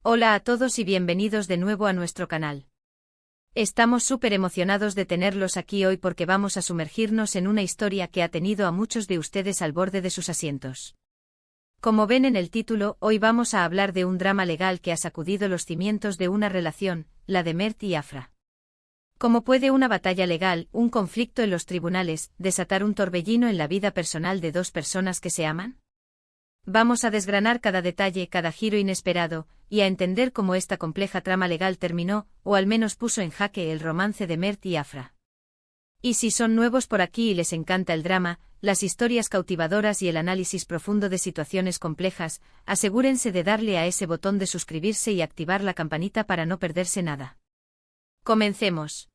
Hola a todos y bienvenidos de nuevo a nuestro canal. Estamos súper emocionados de tenerlos aquí hoy porque vamos a sumergirnos en una historia que ha tenido a muchos de ustedes al borde de sus asientos. Como ven en el título, hoy vamos a hablar de un drama legal que ha sacudido los cimientos de una relación, la de Mert y Afra. ¿Cómo puede una batalla legal, un conflicto en los tribunales, desatar un torbellino en la vida personal de dos personas que se aman? Vamos a desgranar cada detalle, cada giro inesperado, y a entender cómo esta compleja trama legal terminó, o al menos puso en jaque el romance de Mert y Afra. Y si son nuevos por aquí y les encanta el drama, las historias cautivadoras y el análisis profundo de situaciones complejas, asegúrense de darle a ese botón de suscribirse y activar la campanita para no perderse nada. Comencemos.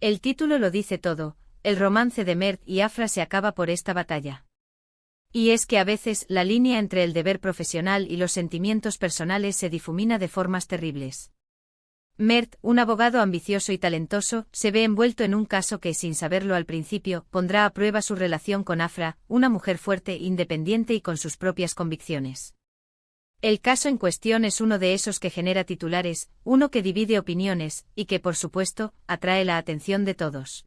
El título lo dice todo, el romance de Mert y Afra se acaba por esta batalla. Y es que a veces la línea entre el deber profesional y los sentimientos personales se difumina de formas terribles. Mert, un abogado ambicioso y talentoso, se ve envuelto en un caso que, sin saberlo al principio, pondrá a prueba su relación con Afra, una mujer fuerte, independiente y con sus propias convicciones. El caso en cuestión es uno de esos que genera titulares, uno que divide opiniones, y que, por supuesto, atrae la atención de todos.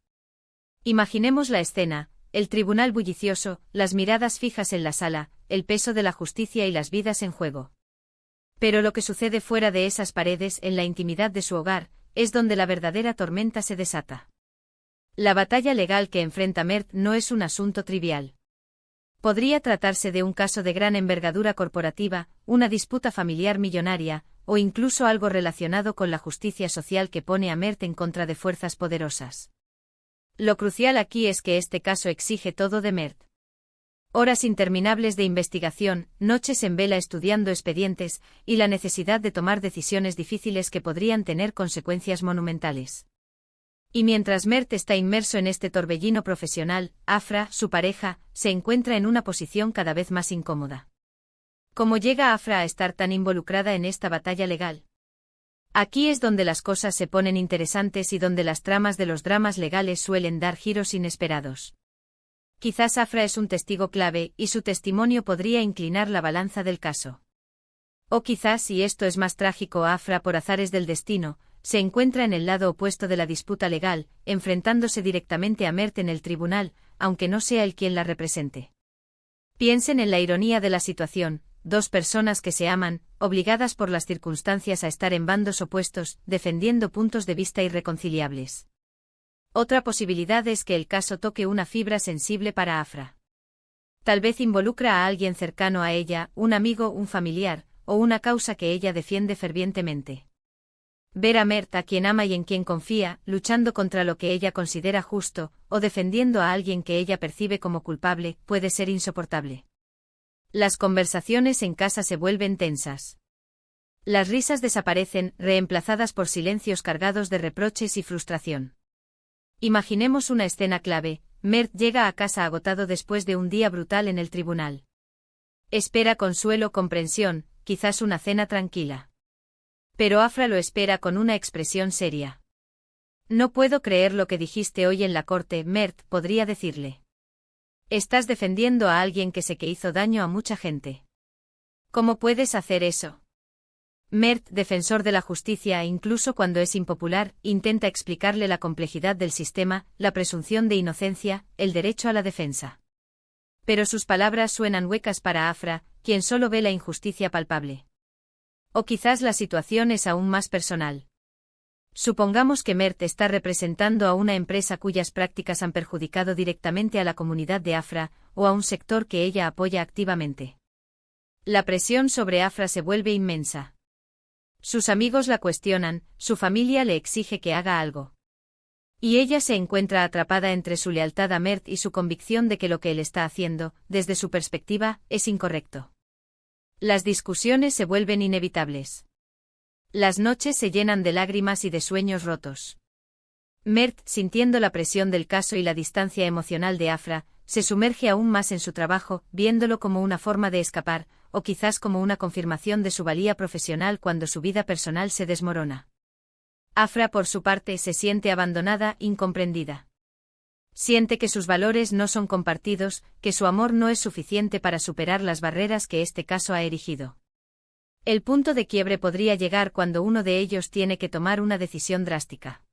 Imaginemos la escena. El tribunal bullicioso, las miradas fijas en la sala, el peso de la justicia y las vidas en juego. Pero lo que sucede fuera de esas paredes, en la intimidad de su hogar, es donde la verdadera tormenta se desata. La batalla legal que enfrenta Mert no es un asunto trivial. Podría tratarse de un caso de gran envergadura corporativa, una disputa familiar millonaria, o incluso algo relacionado con la justicia social que pone a Mert en contra de fuerzas poderosas. Lo crucial aquí es que este caso exige todo de Mert. Horas interminables de investigación, noches en vela estudiando expedientes, y la necesidad de tomar decisiones difíciles que podrían tener consecuencias monumentales. Y mientras Mert está inmerso en este torbellino profesional, Afra, su pareja, se encuentra en una posición cada vez más incómoda. ¿Cómo llega Afra a estar tan involucrada en esta batalla legal? Aquí es donde las cosas se ponen interesantes y donde las tramas de los dramas legales suelen dar giros inesperados. Quizás Afra es un testigo clave y su testimonio podría inclinar la balanza del caso. O quizás, y esto es más trágico, Afra, por azares del destino, se encuentra en el lado opuesto de la disputa legal, enfrentándose directamente a Mert en el tribunal, aunque no sea él quien la represente. Piensen en la ironía de la situación. Dos personas que se aman, obligadas por las circunstancias a estar en bandos opuestos, defendiendo puntos de vista irreconciliables. Otra posibilidad es que el caso toque una fibra sensible para Afra. Tal vez involucra a alguien cercano a ella, un amigo, un familiar, o una causa que ella defiende fervientemente. Ver a Mert, a quien ama y en quien confía, luchando contra lo que ella considera justo, o defendiendo a alguien que ella percibe como culpable, puede ser insoportable. Las conversaciones en casa se vuelven tensas. Las risas desaparecen, reemplazadas por silencios cargados de reproches y frustración. Imaginemos una escena clave. Mert llega a casa agotado después de un día brutal en el tribunal. Espera consuelo, comprensión, quizás una cena tranquila. Pero Afra lo espera con una expresión seria. No puedo creer lo que dijiste hoy en la corte, Mert podría decirle. Estás defendiendo a alguien que sé que hizo daño a mucha gente. ¿Cómo puedes hacer eso? Mert, defensor de la justicia incluso cuando es impopular, intenta explicarle la complejidad del sistema, la presunción de inocencia, el derecho a la defensa. Pero sus palabras suenan huecas para Afra, quien solo ve la injusticia palpable. O quizás la situación es aún más personal. Supongamos que Mert está representando a una empresa cuyas prácticas han perjudicado directamente a la comunidad de Afra, o a un sector que ella apoya activamente. La presión sobre Afra se vuelve inmensa. Sus amigos la cuestionan, su familia le exige que haga algo. Y ella se encuentra atrapada entre su lealtad a Mert y su convicción de que lo que él está haciendo, desde su perspectiva, es incorrecto. Las discusiones se vuelven inevitables. Las noches se llenan de lágrimas y de sueños rotos. Mert, sintiendo la presión del caso y la distancia emocional de Afra, se sumerge aún más en su trabajo, viéndolo como una forma de escapar, o quizás como una confirmación de su valía profesional cuando su vida personal se desmorona. Afra, por su parte, se siente abandonada, incomprendida. Siente que sus valores no son compartidos, que su amor no es suficiente para superar las barreras que este caso ha erigido. El punto de quiebre podría llegar cuando uno de ellos tiene que tomar una decisión drástica.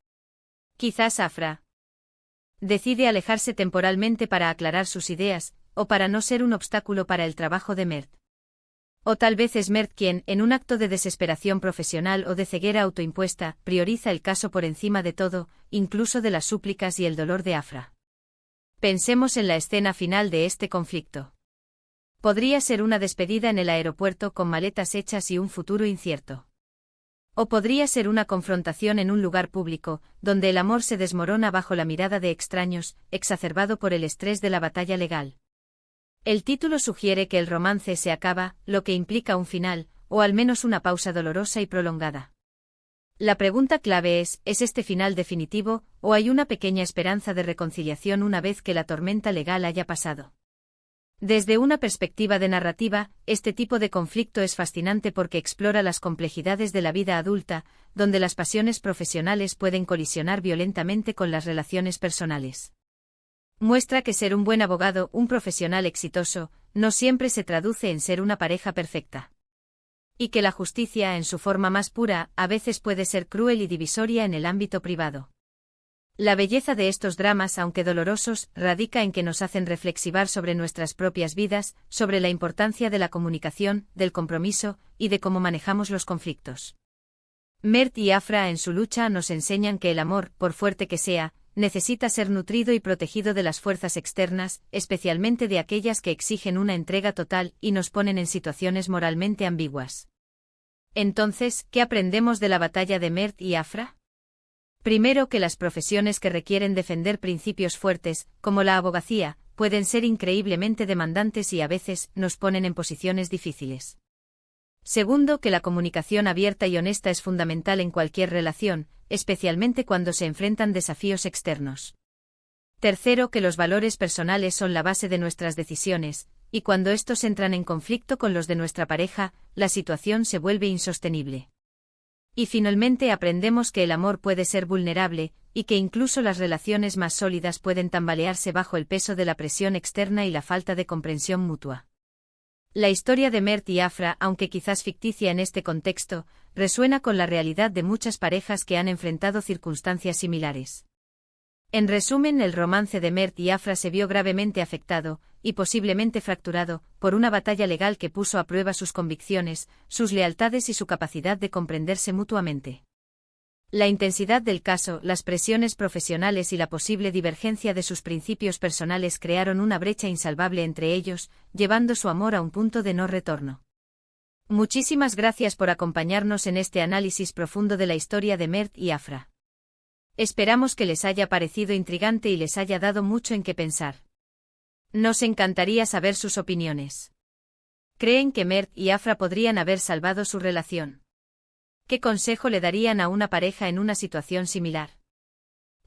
Quizás Afra decide alejarse temporalmente para aclarar sus ideas, o para no ser un obstáculo para el trabajo de Mert. O tal vez es Mert quien, en un acto de desesperación profesional o de ceguera autoimpuesta, prioriza el caso por encima de todo, incluso de las súplicas y el dolor de Afra. Pensemos en la escena final de este conflicto. Podría ser una despedida en el aeropuerto con maletas hechas y un futuro incierto. O podría ser una confrontación en un lugar público, donde el amor se desmorona bajo la mirada de extraños, exacerbado por el estrés de la batalla legal. El título sugiere que el romance se acaba, lo que implica un final, o al menos una pausa dolorosa y prolongada. La pregunta clave ¿es este final definitivo, o hay una pequeña esperanza de reconciliación una vez que la tormenta legal haya pasado? Desde una perspectiva de narrativa, este tipo de conflicto es fascinante porque explora las complejidades de la vida adulta, donde las pasiones profesionales pueden colisionar violentamente con las relaciones personales. Muestra que ser un buen abogado, un profesional exitoso, no siempre se traduce en ser una pareja perfecta. Y que la justicia, en su forma más pura, a veces puede ser cruel y divisoria en el ámbito privado. La belleza de estos dramas, aunque dolorosos, radica en que nos hacen reflexionar sobre nuestras propias vidas, sobre la importancia de la comunicación, del compromiso, y de cómo manejamos los conflictos. Mert y Afra en su lucha nos enseñan que el amor, por fuerte que sea, necesita ser nutrido y protegido de las fuerzas externas, especialmente de aquellas que exigen una entrega total y nos ponen en situaciones moralmente ambiguas. Entonces, ¿qué aprendemos de la batalla de Mert y Afra? Primero, que las profesiones que requieren defender principios fuertes, como la abogacía, pueden ser increíblemente demandantes y a veces nos ponen en posiciones difíciles. Segundo, que la comunicación abierta y honesta es fundamental en cualquier relación, especialmente cuando se enfrentan desafíos externos. Tercero, que los valores personales son la base de nuestras decisiones, y cuando estos entran en conflicto con los de nuestra pareja, la situación se vuelve insostenible. Y finalmente aprendemos que el amor puede ser vulnerable, y que incluso las relaciones más sólidas pueden tambalearse bajo el peso de la presión externa y la falta de comprensión mutua. La historia de Mert y Afra, aunque quizás ficticia en este contexto, resuena con la realidad de muchas parejas que han enfrentado circunstancias similares. En resumen, el romance de Mert y Afra se vio gravemente afectado, y posiblemente fracturado, por una batalla legal que puso a prueba sus convicciones, sus lealtades y su capacidad de comprenderse mutuamente. La intensidad del caso, las presiones profesionales y la posible divergencia de sus principios personales crearon una brecha insalvable entre ellos, llevando su amor a un punto de no retorno. Muchísimas gracias por acompañarnos en este análisis profundo de la historia de Mert y Afra. Esperamos que les haya parecido intrigante y les haya dado mucho en qué pensar. Nos encantaría saber sus opiniones. ¿Creen que Mert y Afra podrían haber salvado su relación? ¿Qué consejo le darían a una pareja en una situación similar?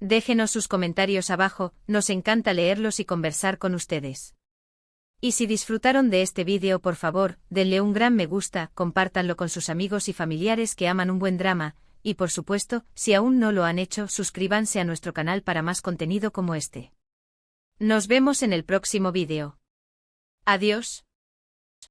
Déjenos sus comentarios abajo, nos encanta leerlos y conversar con ustedes. Y si disfrutaron de este vídeo, por favor, denle un gran me gusta, compártanlo con sus amigos y familiares que aman un buen drama, y por supuesto, si aún no lo han hecho, suscríbanse a nuestro canal para más contenido como este. Nos vemos en el próximo vídeo. Adiós.